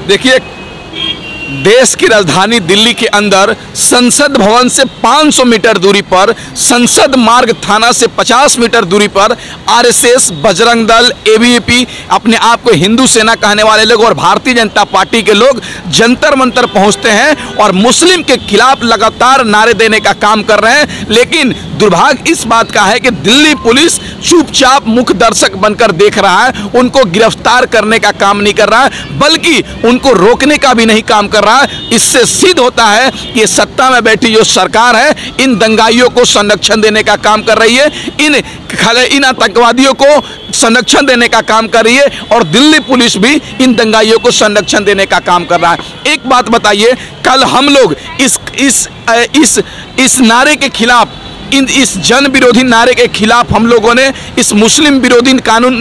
देखिए, देश की राजधानी दिल्ली के अंदर संसद भवन से 500 मीटर दूरी पर, संसद मार्ग थाना से 50 मीटर दूरी पर आरएसएस, बजरंग दल, एबीवीपी, अपने आप को हिंदू सेना कहने वाले लोग और भारतीय जनता पार्टी के लोग जंतर मंतर पहुंचते हैं और मुस्लिम के खिलाफ लगातार नारे देने का काम कर रहे हैं। लेकिन दुर्भाग्य इस बात का है कि दिल्ली पुलिस चुपचाप मुख्य दर्शक बनकर देख रहा है, उनको गिरफ्तार करने का काम नहीं कर रहा है, बल्कि उनको रोकने का भी नहीं काम कर रहा है। इससे सिद्ध होता है कि सत्ता में बैठी जो सरकार है इन दंगाइयों को संरक्षण देने का काम कर रही है, इन आतंकवादियों को संरक्षण देने का काम कर रही है और दिल्ली पुलिस भी इन दंगाइयों को संरक्षण देने का काम कर रहा है। एक बात बताइए, कल हम लोग इस नारे के खिलाफ, इस जन विरोधी नारे के खिलाफ हम लोगों ने, इस मुस्लिम विरोधी कानून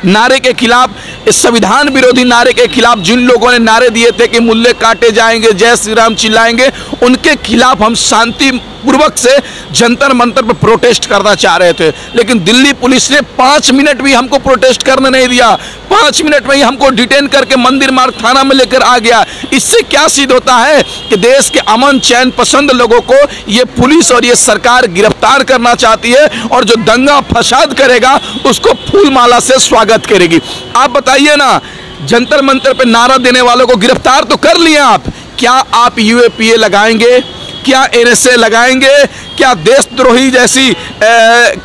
नारे के खिलाफ, इस संविधान विरोधी नारे के खिलाफ जिन लोगों ने नारे दिए थे कि मुल्ले काटे जाएंगे, जय श्री राम चिल्लाएंगे, उनके खिलाफ हम शांति पूर्वक से जंतर मंतर पर प्रोटेस्ट करना चाह रहे थे। लेकिन दिल्ली पुलिस ने 5 मिनट भी हमको प्रोटेस्ट करने नहीं दिया। 5 मिनट में ही हमको डिटेन करके मंदिर मार्ग थाना में लेकर आ गया। इससे क्या सिद्ध होता है कि देश के अमन चैन पसंद लोगों को ये पुलिस और ये सरकार गिरफ्तार करना चाहती है और जो दंगा फसाद करेगा उसको फूल माला से स्वागत करेगी। आप बताइए ना, जंतर मंतर पे नारा देने वालों को गिरफ्तार तो कर लिया आप, क्या आप यूएपीए लगाएंगे? क्या एनएसए लगाएंगे? क्या देशद्रोही जैसी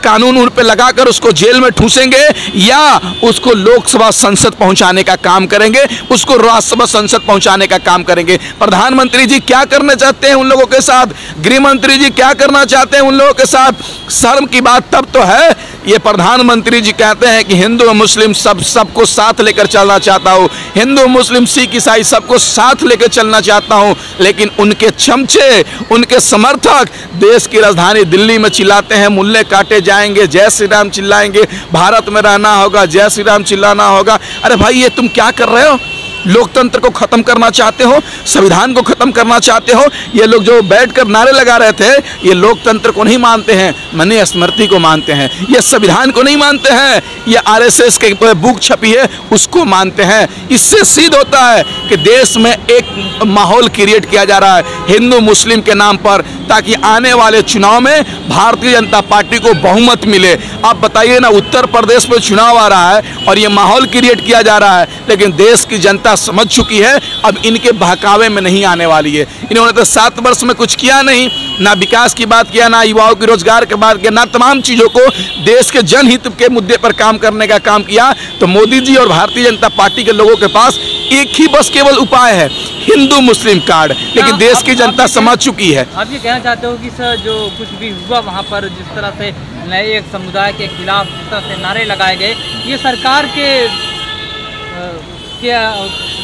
कानून उन पे लगाकर उसको जेल में ठूसेंगे या उसको लोकसभा संसद पहुंचाने का काम करेंगे, उसको राज्यसभा संसद पहुंचाने का काम करेंगे? प्रधानमंत्री जी क्या करना चाहते हैं उन लोगों के साथ? गृह मंत्री जी क्या करना चाहते हैं उन लोगों के साथ? शर्म की बात तब तो है, ये प्रधानमंत्री जी कहते हैं कि हिंदू और मुस्लिम सबको साथ लेकर चलना चाहता हूँ, हिंदू मुस्लिम सिख ईसाई सबको साथ लेकर चलना चाहता हूँ, लेकिन उनके चमचे, उनके समर्थक देश की राजधानी दिल्ली में चिल्लाते हैं मुल्ले काटे जाएंगे, जय श्री राम चिल्लाएंगे, भारत में रहना होगा, जय श्री राम चिल्लाना होगा। अरे भाई, ये तुम क्या कर रहे हो? लोकतंत्र को खत्म करना चाहते हो, संविधान को खत्म करना चाहते हो। ये लोग जो बैठकर नारे लगा रहे थे, ये लोकतंत्र को नहीं मानते हैं, मनुस्मृति को मानते हैं। ये संविधान को नहीं मानते हैं, ये आरएसएस के बुक छपी है उसको मानते हैं। इससे सिद्ध होता है कि देश में एक माहौल क्रिएट किया जा रहा है हिंदू मुस्लिम के नाम पर, ताकि आने वाले चुनाव में भारतीय जनता पार्टी को बहुमत मिले। आप बताइए ना, उत्तर प्रदेश में चुनाव आ रहा है और ये माहौल क्रिएट किया जा रहा है, लेकिन देश की जनता समझ चुकी है अब इनके बहकावे में नहीं आने वाली है। इन्होंने तो 7 वर्ष में कुछ किया नहीं, ना विकास की बात किया, ना युवाओं के रोजगार की बात किया, ना तमाम चीजों को देश के जनहित के मुद्दे पर काम करने का काम किया। तो मोदी जी और भारतीय जनता पार्टी के लोगों के पास एक ही बस केवल उपाय है, हिंदू मुस्लिम कार्ड। लेकिन देश की जनता समझ चुकी है। आप ये कहना चाहते हो कि सर जो कुछ भी हुआ वहाँ पर, जिस तरह से नए एक समुदाय के खिलाफ जिस तरह से नारे लगाए गए, ये सरकार के क्या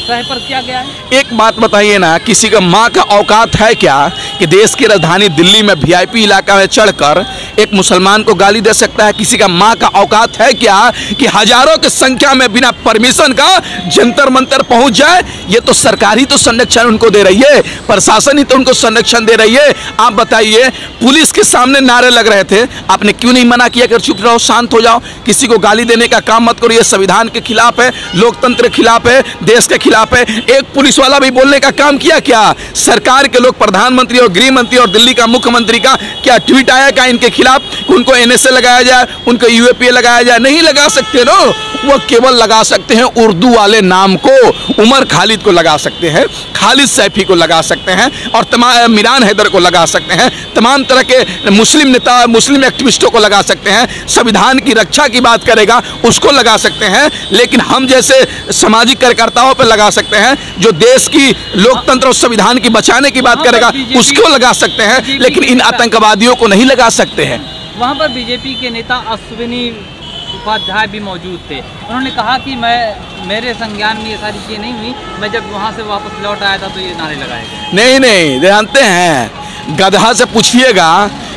सह पर किया गया है? एक बात बताइए ना, किसी का माँ का औकात है क्या कि देश की राजधानी दिल्ली में वीआईपी इलाका में चढ़कर एक मुसलमान को गाली दे सकता है? किसी का माँ का औकात है क्या कि हजारों की संख्या में बिना परमिशन का जंतर मंतर पहुंच जाए? ये तो सरकार ही तो संरक्षण उनको दे रही है, प्रशासन ही तो उनको संरक्षण दे रही है। आप बताइए, पुलिस के सामने नारे लग रहे थे, आपने क्यों नहीं मना किया कि चुप रहो, शांत हो जाओ, किसी को गाली देने का काम मत करो, ये संविधान के खिलाफ है, लोकतंत्र के खिलाफ है, देश के खिलाफ है। एक पुलिस वाला भी बोलने का काम किया क्या? सरकार के लोग, प्रधानमंत्री और गृह मंत्री और दिल्ली का मुख्यमंत्री का क्या ट्वीट आया क्या इनके खिलाफ? उनको एनएसए लगाया जाए, उनको यूएपीए लगाया जाए? नहीं लगा सकते नो, वो केवल लगा सकते हैं उर्दू वाले नाम को, उमर खालिद को लगा सकते हैं, खालिद सैफी को लगा सकते हैं और तमाम मिरान हैदर को लगा सकते हैं, तमाम तरह के मुस्लिम नेता, मुस्लिम एक्टिविस्टों को लगा सकते हैं, संविधान की रक्षा की बात करेगा उसको लगा सकते हैं, लेकिन हम जैसे सामाजिक कार्यकर्ताओं पर लगा सकते हैं, जो देश की लोकतंत्र और संविधान की बचाने की बात करेगा उसको लगा सकते हैं, लेकिन इन आतंकवादियों को नहीं लगा सकते हैं। वहाँ पर बीजेपी के नेता अश्विनी उपाध्याय भी मौजूद थे, उन्होंने कहा कि मेरे संज्ञान में ये सारी चीज़ें नहीं हुई, मैं जब वहाँ से वापस लौट आया था तो ये नारे लगाए गए। नहीं, जानते हैं, गधा से पूछिएगा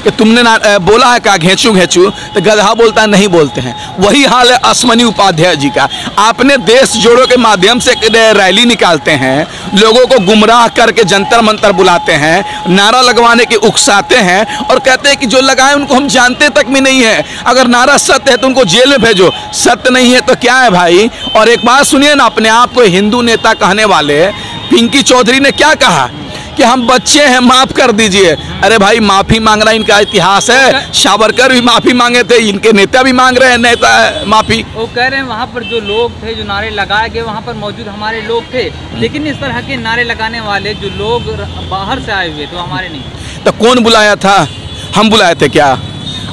कि तुमने बोला है क्या घेचू घेचू, तो गधा बोलता है नहीं बोलते हैं। वही हाल है अश्वनी उपाध्याय जी का। आपने देश जोड़ो के माध्यम से रैली निकालते हैं, लोगों को गुमराह करके जंतर मंतर बुलाते हैं, नारा लगवाने के उकसाते हैं और कहते हैं कि जो लगाए उनको हम जानते तक भी नहीं है। अगर नारा सत्य है तो उनको जेल में भेजो, सत्य नहीं है तो क्या है भाई। और एक बात सुनिए ना, अपने आप को हिंदू नेता कहने वाले पिंकी चौधरी ने क्या कहा कि हम बच्चे हैं, माफ कर दीजिए। अरे भाई, माफी मांगना इनका इतिहास है। सावरकर भी माफी मांगे थे, इनके नेता भी मांग रहे हैं नेता माफी। वो कह रहे हैं वहाँ पर जो लोग थे, जो नारे लगाए गए, वहाँ पर मौजूद हमारे लोग थे, लेकिन इस तरह के नारे लगाने वाले जो लोग बाहर से आए हुए थे, हमारे नहीं। तो कौन बुलाया था? हम बुलाए थे क्या?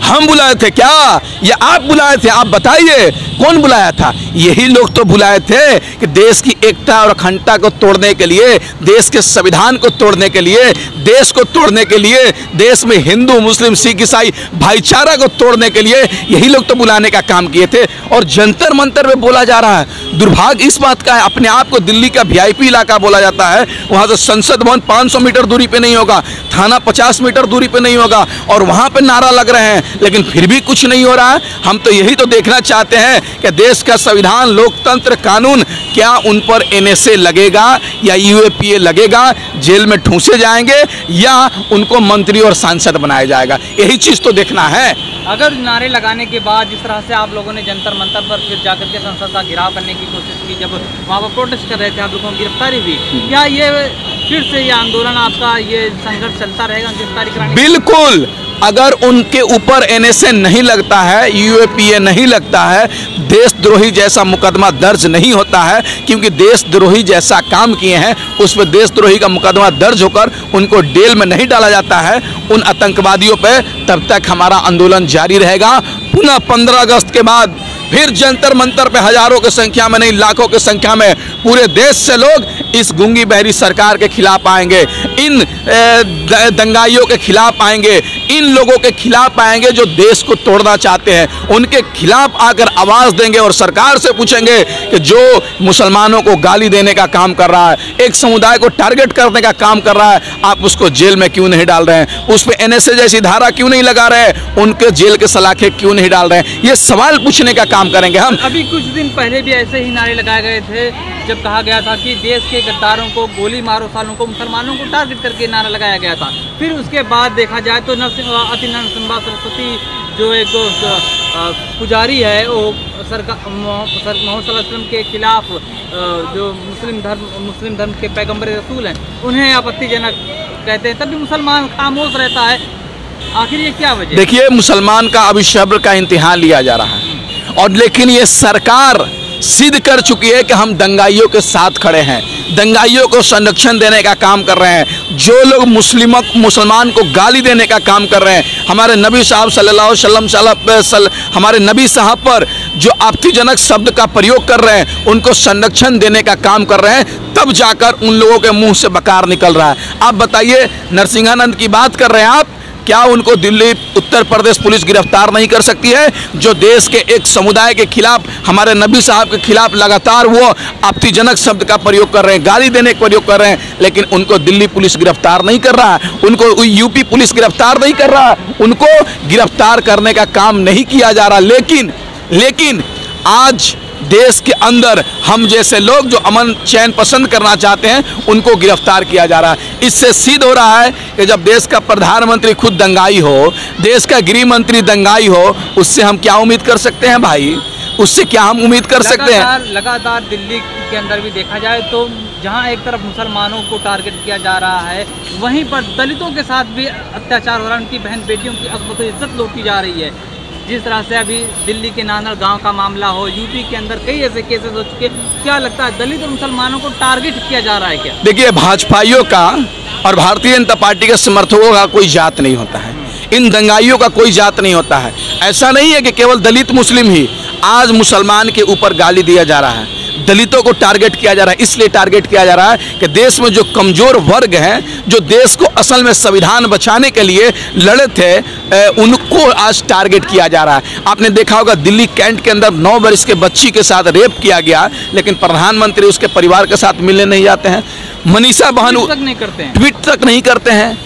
हम बुलाए थे क्या या आप बुलाए थे? आप बताइए कौन बुलाया था? यही लोग तो बुलाए थे कि देश की एकता और अखंडता को तोड़ने के लिए, देश के संविधान को तोड़ने के लिए, देश को तोड़ने के लिए, देश में हिंदू मुस्लिम सिख ईसाई भाईचारा को तोड़ने के लिए यही लोग तो बुलाने का काम किए थे। और जंतर मंतर में बोला जा रहा है। दुर्भाग्य इस बात का है, अपने आप को दिल्ली का VIP इलाका बोला जाता है। वहाँ से संसद भवन 500 मीटर दूरी पे नहीं होगा, थाना 50 मीटर दूरी पे नहीं होगा, और वहाँ पे नारा लग रहे हैं, लेकिन फिर भी कुछ नहीं हो रहा है। हम तो यही तो देखना चाहते हैं कि देश का संविधान, लोकतंत्र, कानून, क्या उन पर NSA लगेगा या UAPA लगेगा, जेल में ठूंसे जाएंगे या उनको मंत्री और सांसद बनाया जाएगा, यही चीज़ तो देखना है। अगर नारे लगाने के बाद जिस तरह से आप लोगों ने जंतर मंतर पर फिर जाकर के संसद का घेराव करने की कोशिश की, जब वहाँ पर प्रोटेस्ट कर रहे थे, आप लोगों की गिरफ्तारी हुई, क्या ये फिर से ये आंदोलन आपका, ये संघर्ष चलता रहेगा गिरफ्तारी कराने? बिल्कुल। अगर उनके ऊपर NSA नहीं लगता है, UAPA नहीं लगता है, देशद्रोही जैसा मुकदमा दर्ज नहीं होता है, क्योंकि देशद्रोही जैसा काम किए हैं उस पर देशद्रोही का मुकदमा दर्ज होकर उनको जेल में नहीं डाला जाता है उन आतंकवादियों पे, तब तक हमारा आंदोलन जारी रहेगा। पुनः 15 अगस्त के बाद फिर जंतर मंतर पे हजारों की संख्या में नहीं, लाखों की संख्या में पूरे देश से लोग इस गूंगी बहरी सरकार के खिलाफ आएंगे, इन दंगाइयों के खिलाफ आएंगे, इन लोगों के खिलाफ आएंगे जो देश को तोड़ना चाहते हैं, उनके खिलाफ आकर आवाज़ देंगे और सरकार से पूछेंगे कि जो मुसलमानों को गाली देने का काम कर रहा है, एक समुदाय को टारगेट करने का काम कर रहा है, आप उसको जेल में क्यों नहीं डाल रहे हैं, उस पर NSA जैसी धारा क्यों नहीं लगा रहे हैं, उनके जेल के सलाखे क्यों नहीं डाल रहे हैं, ये सवाल पूछने का काम करेंगे हम। अभी कुछ दिन पहले भी ऐसे ही नारे लगाए गए थे, जब कहा गया था कि देश के गद्दारों को गोली मारो, सालों को मुसलमानों को टारगेट करके नारा लगाया गया था। फिर उसके बाद देखा जाए तो अति नरसिम्हा सरस्वती जो एक पुजारी है, वो मोहम्मद सल्लल्लाहु अलैहि वसल्लम के खिलाफ, जो मुस्लिम धर्म के पैगंबर रसूल हैं, उन्हें आपत्तिजनक कहते हैं, तब भी मुसलमान खामोश रहता है। आखिर ये क्या वजह? देखिए, मुसलमान का अभी सब्र का इम्तिहान लिया जा रहा है, और लेकिन ये सरकार सिद्ध कर चुकी है कि हम दंगाइयों के साथ खड़े हैं, दंगाइयों को संरक्षण देने का काम कर रहे हैं। जो लोग मुसलमान को गाली देने का काम कर रहे हैं, हमारे नबी साहब सल्लल्लाहु अलैहि वसल्लम, हमारे नबी साहब पर जो आपत्तिजनक शब्द का प्रयोग कर रहे हैं, उनको संरक्षण देने का काम कर रहे हैं, तब जाकर उन लोगों के मुंह से बकार निकल रहा है। आप बताइए, नरसिंहानंद की बात कर रहे हैं आप, क्या उनको दिल्ली उत्तर प्रदेश पुलिस गिरफ्तार नहीं कर सकती है, जो देश के एक समुदाय के खिलाफ, हमारे नबी साहब के खिलाफ लगातार वो आपत्तिजनक शब्द का प्रयोग कर रहे हैं, गाली देने का प्रयोग कर रहे हैं, लेकिन उनको दिल्ली पुलिस गिरफ्तार नहीं कर रहा है, उनको UP पुलिस गिरफ्तार नहीं कर रहा है, उनको गिरफ्तार करने का काम नहीं किया जा रहा। लेकिन आज देश के अंदर हम जैसे लोग जो अमन चैन पसंद करना चाहते हैं, उनको गिरफ्तार किया जा रहा है। इससे सिद्ध हो रहा है कि जब देश का प्रधानमंत्री खुद दंगाई हो, देश का गृह मंत्री दंगाई हो, उससे हम क्या उम्मीद कर सकते हैं भाई? उससे क्या हम उम्मीद कर सकते हैं? लगातार दिल्ली के अंदर भी देखा जाए तो जहां एक तरफ मुसलमानों को टारगेट किया जा रहा है, वहीं पर दलितों के साथ भी अत्याचार हो रहा है, उनकी बहन बेटियों की अज़मत इज्जत लूटी जा रही है। जिस तरह से अभी दिल्ली के नांदड़ गांव का मामला हो, UP के अंदर कई ऐसे केसेस हो चुके, क्या लगता है दलित और मुसलमानों को टारगेट किया जा रहा है क्या? देखिए, भाजपाइयों का और भारतीय जनता पार्टी के समर्थकों का कोई जात नहीं होता है, इन दंगाइयों का कोई जात नहीं होता है। ऐसा नहीं है कि केवल दलित मुस्लिम ही, आज मुसलमान के ऊपर गाली दिया जा रहा है, दलितों को टारगेट किया जा रहा है। इसलिए टारगेट किया जा रहा है कि देश में जो कमज़ोर वर्ग हैं, जो देश को असल में संविधान बचाने के लिए लड़े थे, उनको आज टारगेट किया जा रहा है। आपने देखा होगा दिल्ली कैंट के अंदर 9 वर्ष के बच्ची के साथ रेप किया गया, लेकिन प्रधानमंत्री उसके परिवार के साथ मिलने नहीं जाते हैं, मनीषा बहन ट्वीट तक नहीं करते हैं, ट्वीट तक नहीं करते हैं।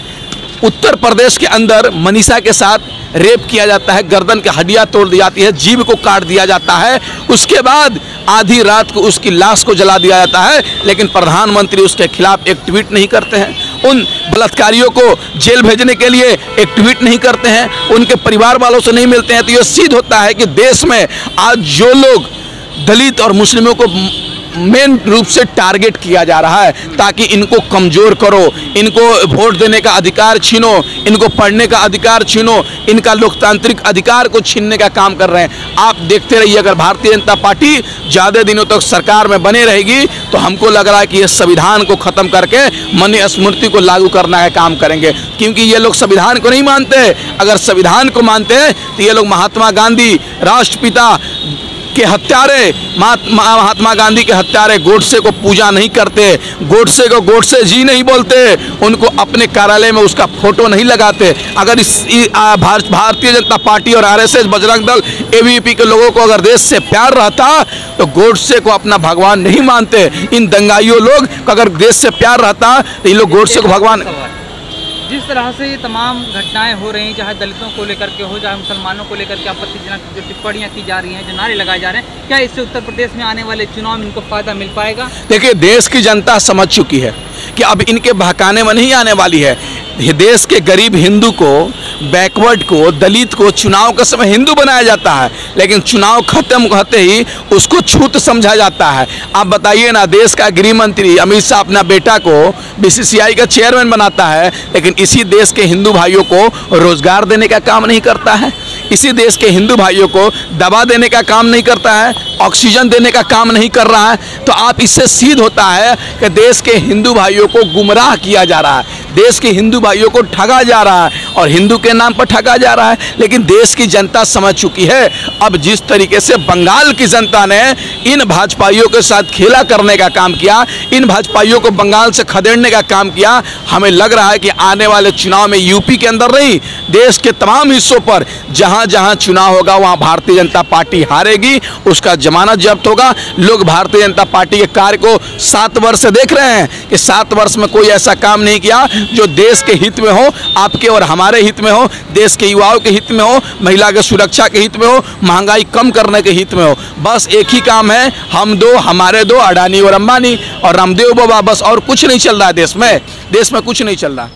उत्तर प्रदेश के अंदर मनीषा के साथ रेप किया जाता है, गर्दन की हड्डियां तोड़ दी जाती है, जीभ को काट दिया जाता है, उसके बाद आधी रात को उसकी लाश को जला दिया जाता है, लेकिन प्रधानमंत्री उसके खिलाफ एक ट्वीट नहीं करते हैं। उन बलात्कारियों को जेल भेजने के लिए एक ट्वीट नहीं करते हैं, उनके परिवार वालों से नहीं मिलते हैं। तो यह सिद्ध होता है कि देश में आज जो लोग दलित और मुस्लिमों को मेन रूप से टारगेट किया जा रहा है ताकि इनको कमज़ोर करो, इनको वोट देने का अधिकार छीनो, इनको पढ़ने का अधिकार छीनो, इनका लोकतांत्रिक अधिकार को छीनने का काम कर रहे हैं। आप देखते रहिए, अगर भारतीय जनता पार्टी ज़्यादा दिनों तक सरकार में बने रहेगी तो हमको लग रहा है कि ये संविधान को ख़त्म करके मनुस्मृति को लागू करने का काम करेंगे, क्योंकि ये लोग संविधान को नहीं मानते। अगर संविधान को मानते हैं तो ये लोग महात्मा गांधी, राष्ट्रपिता के हत्यारे, महात्मा गांधी के हत्यारे गोडसे को पूजा नहीं करते, गोडसे को गोडसे जी नहीं बोलते, उनको अपने कार्यालय में उसका फोटो नहीं लगाते। अगर इस भारतीय जनता पार्टी और आरएसएस, बजरंग दल, एबीवीपी के लोगों को अगर देश से प्यार रहता तो गोडसे को अपना भगवान नहीं मानते। इन दंगाइयों लोग को अगर देश से प्यार रहता तो ये लोग गोडसे को भगवान। जिस तरह से ये तमाम घटनाएं हो रही हैं, चाहे दलितों को लेकर के हो, चाहे मुसलमानों को लेकर के आपत्तिजनक जो टिप्पणियां की जा रही हैं, जो नारे लगाए जा रहे हैं, क्या इससे उत्तर प्रदेश में आने वाले चुनाव में इनको फायदा मिल पाएगा? देखिए, देश की जनता समझ चुकी है कि अब इनके बहकाने में नहीं आने वाली है। देश के गरीब हिंदू को, बैकवर्ड को, दलित को चुनाव के समय हिंदू बनाया जाता है, लेकिन चुनाव खत्म होते ही उसको छूत समझा जाता है। आप बताइए ना, देश का गृह मंत्री अमित शाह अपना बेटा को बीसीसीआई का चेयरमैन बनाता है, लेकिन इसी देश के हिंदू भाइयों को रोजगार देने का काम नहीं करता है, इसी देश के हिंदू भाइयों को दवा देने का काम नहीं करता है, ऑक्सीजन देने का काम नहीं कर रहा है। तो आप इससे सिद्ध होता है कि देश के हिंदू भाइयों को गुमराह किया जा रहा है, देश के हिंदू भाइयों को ठगा जा रहा है और हिंदू के नाम पर ठगा जा रहा है। लेकिन देश की जनता समझ चुकी है। अब जिस तरीके से बंगाल की जनता ने इन भाजपाइयों के साथ खेला करने का काम किया, इन भाजपाइयों को बंगाल से खदेड़ने का काम किया, हमें लग रहा है कि आने वाले चुनाव में यूपी के अंदर नहीं, देश के तमाम हिस्सों पर जहां जहां चुनाव होगा वहां भारतीय जनता पार्टी हारेगी, उसका जमानत जब्त होगा। लोग भारतीय जनता पार्टी के कार्य को 7 वर्ष से देख रहे हैं कि 7 वर्ष में कोई ऐसा काम नहीं किया जो देश के हित में हो, आपके और हमारे हित में हो, देश के युवाओं के हित में हो, महिला के सुरक्षा के हित में हो, महंगाई कम करने के हित में हो। बस एक ही काम है, हम दो हमारे दो, अडानी और अंबानी और रामदेव बाबा, बस और कुछ नहीं चल रहा है देश में कुछ नहीं चल रहा।